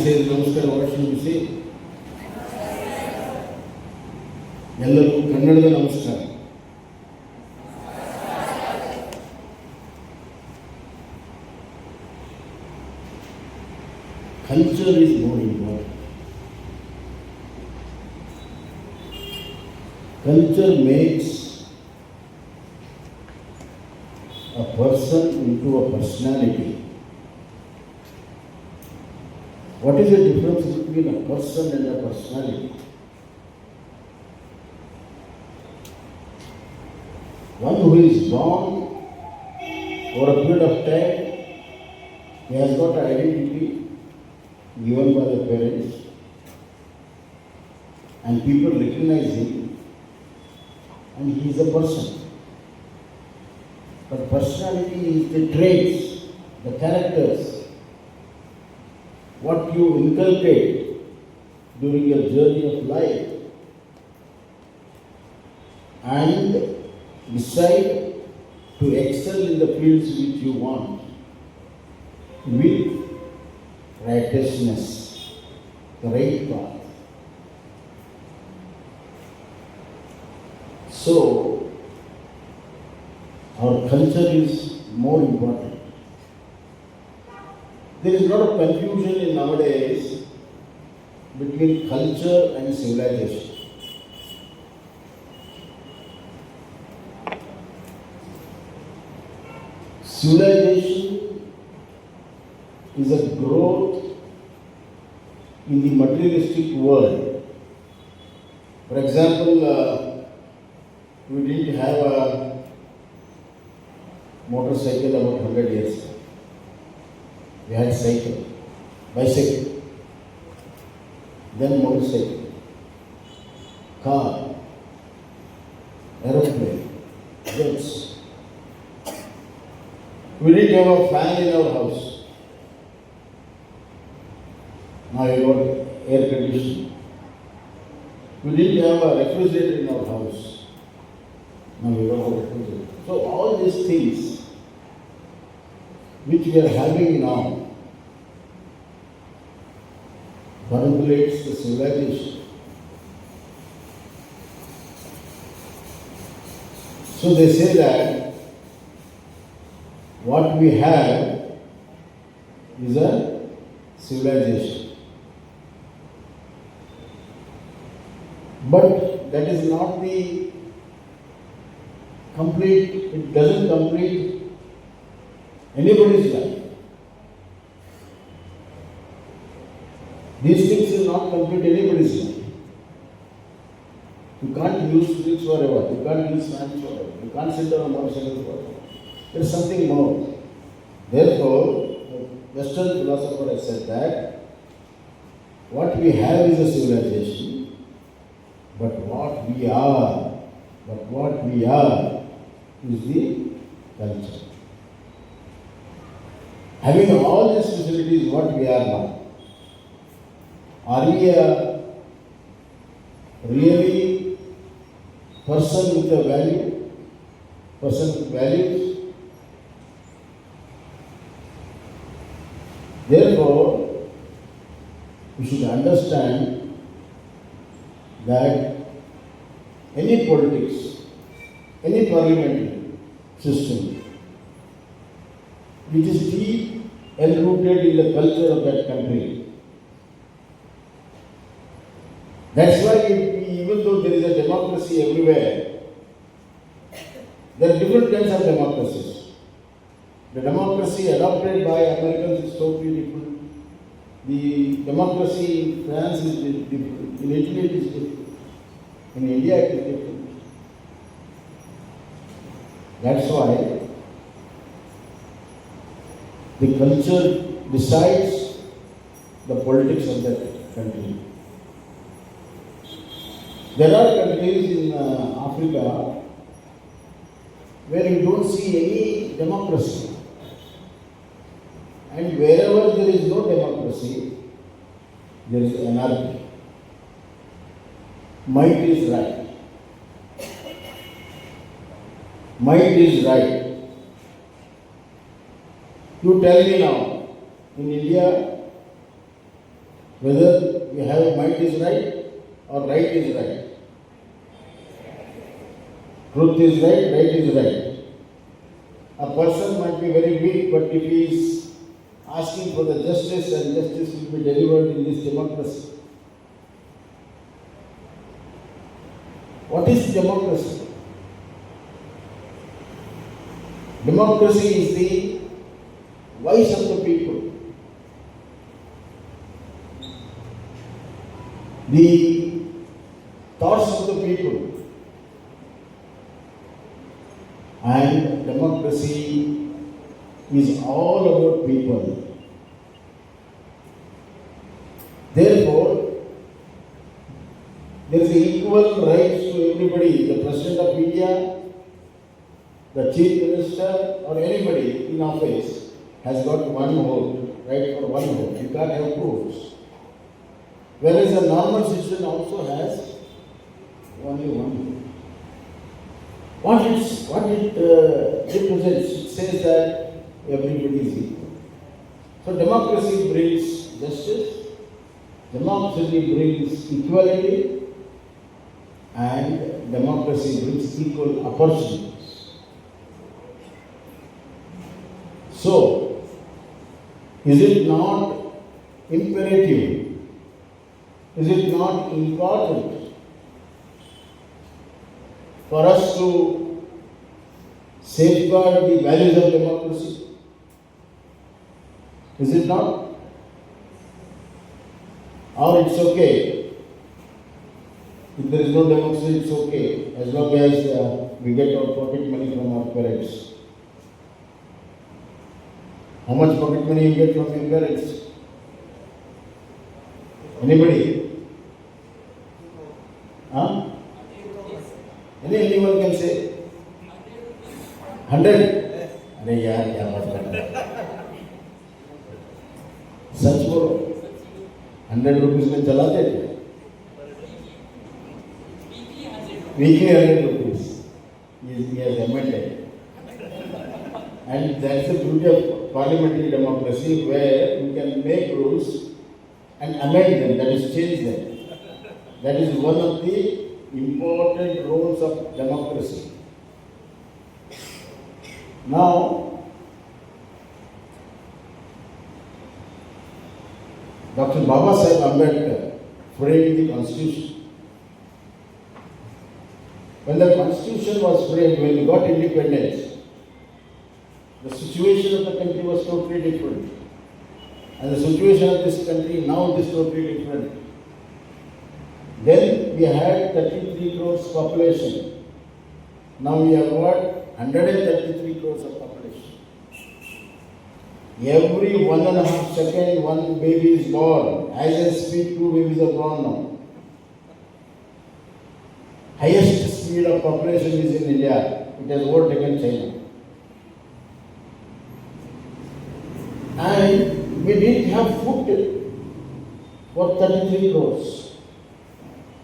ಸೇರಿ ನಮಸ್ಕಾರ ಶ್ರೀ ಎಲ್ಲರಿಗೂ ಕನ್ನಡದ ನಮಸ್ಕಾರ. Culture is more important. Culture makes a person into a personality. What is the difference between a person and a personality? One who is born over a period of time, he has got an identity given by the parents, and people recognize him, and he is a person. But personality is the traits, the characters, what you inculcate during your journey of life, and decide to excel in the fields which you want with righteousness, the right path. So, our culture is more important. There is a lot of confusion in nowadays between culture and civilization. Civilization is a growth in the materialistic world. For example, we didn't have a motorcycle about 100 years ago. We had cycle, bicycle, then motorcycle, car, aeroplane, jets. We didn't have a fan in our house. Now we got air conditioning. We didn't have a refrigerator in our house. Now we got a refrigerator. So all these things which we are having now formulates the civilization. So they say that what we have is a civilization. But that is not the complete, it doesn't complete anybody's life. These things will not complete anybody's life. You can't use things forever, you can't use fans forever, you can't sit down on motorcycle forever. There is something more. Therefore, the Western philosopher has said that what we have is a civilization, but what we are is the culture. Having all these facilities, what we are now. Are we a really person with a value? Person with values? Therefore, we should understand that any politics, any parliamentary system which is deep enrooted in the culture of that country. That's why even though there is a democracy everywhere, there are different kinds of democracies. The democracy adopted by Americans is totally different. The democracy in France is different. In Italy it is different. In India it is different. That's why the culture decides the politics of that country. There are countries in Africa where you don't see any democracy. And wherever there is no democracy, there is anarchy. Might is right. Might is right. You tell me now, in India, whether we have might is right or right is right. Truth is right is right. A person might be very weak, but if he is asking for the justice, and justice will be delivered in this democracy. What is democracy? Democracy is the voice of the people. The thoughts of the people. And democracy is all about people. Therefore, there is equal rights to everybody. The President of India, the Chief Minister, or anybody in office has got one vote, right for one vote. You can't have two votes. Whereas a normal citizen also has only one vote. What it represents, it says that everybody is equal. So democracy brings justice, democracy brings equality, and democracy brings equal opportunities. So, is it not imperative? Is it not important for us to safeguard the values of democracy? Is it not? Or it's okay? If there is no democracy, it's okay, as long as we get our pocket money from our parents. How much pocket money you get from your parents? Anybody? Huh? Anyone can say? 100? अरे यार क्या बात कर रहे हैं? सच बोलो, 100 rupees में चलाते थे? Weekly 100 rupees. He has amended. And that's the beauty of parliamentary democracy, where you can make rules and amend them, that is change them. That is one of the important roles of democracy. Now, Dr. Babasaheb Ambedkar framed the Constitution. When the Constitution was framed, when we got independence, the situation of the country was totally different. And the situation of this country now is totally different. Then we had 33 crores population. Now we have got 133 crores of population. Every 1.5 seconds, one baby is born. As I speak, 2 babies are born now. Highest speed of population is in India. It has overtaken China. And we didn't have food for 33 crores.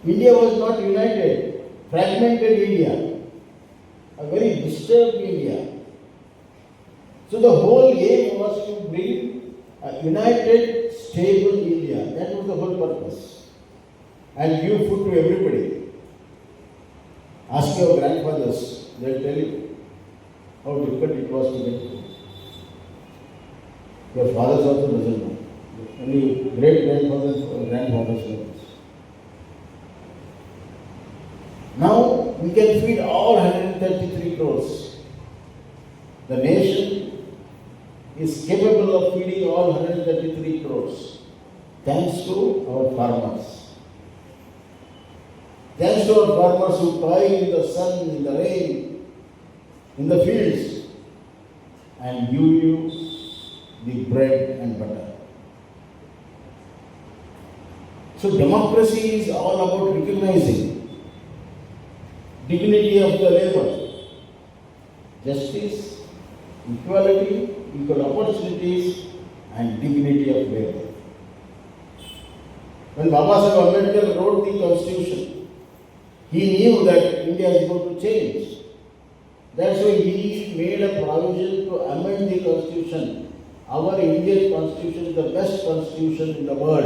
India was not united, fragmented India, a very disturbed India. So the whole aim was to bring a united, stable India. That was the whole purpose. And give food to everybody. Ask your grandfathers, they'll tell you how difficult it was to get food. Your fathers also doesn't know. Only great grandfathers or grandfathers know this. Now we can feed all 133 crores. The nation is capable of feeding all 133 crores thanks to our farmers. Thanks to our farmers who toil in the sun, in the rain, in the fields, and give you the bread and butter. So democracy is all about recognizing dignity of the labor, justice, equality, equal opportunities, and dignity of labor. When Babasaheb Ambedkar wrote the Constitution, he knew that India is going to change. That's why he made a provision to amend the Constitution. Our Indian Constitution is the best Constitution in the world.